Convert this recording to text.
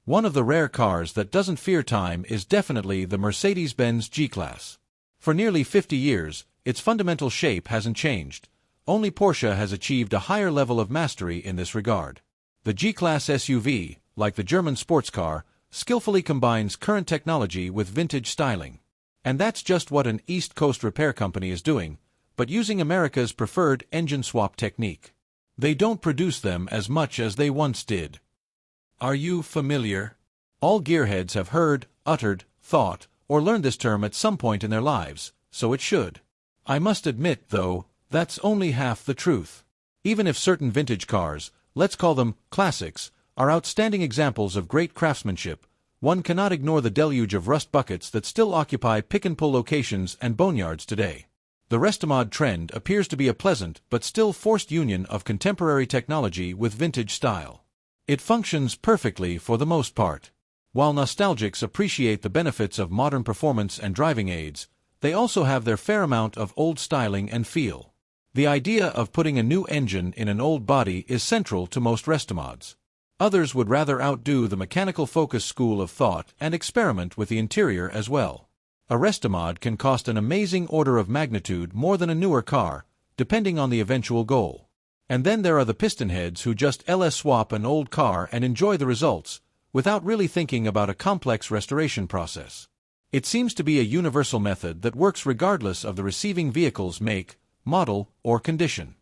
One of the rare cars that doesn't fear time is definitely the Mercedes-Benz G-class. For nearly 50 years, its fundamental shape hasn't changed. Only Porsche has achieved a higher level of mastery in this regard. The G-class SUV, like the German sports car, skillfully combines current technology with vintage styling. And that's just what an East Coast repair company is doing, but using America's preferred engine swap technique. They don't produce them as much as they once did. Are you familiar? All gearheads have heard, uttered, thought, or learned this term at some point in their lives, so it should. I must admit, though, that's only half the truth. Even if certain vintage cars, let's call them classics, are outstanding examples of great craftsmanship, one cannot ignore the deluge of rust buckets that still occupy pick-and-pull locations and boneyards today. The restomod trend appears to be a pleasant but still forced union of contemporary technology with vintage style. It functions perfectly for the most part. While nostalgics appreciate the benefits of modern performance and driving aids, they also have their fair amount of old styling and feel. The idea of putting a new engine in an old body is central to most restomods. Others would rather outdo the mechanical focus school of thought and experiment with the interior as well. A restomod can cost an amazing order of magnitude more than a newer car, depending on the eventual goal. And then there are the pistonheads who just LS swap an old car and enjoy the results, without really thinking about a complex restoration process. It seems to be a universal method that works regardless of the receiving vehicle's make, model, or condition.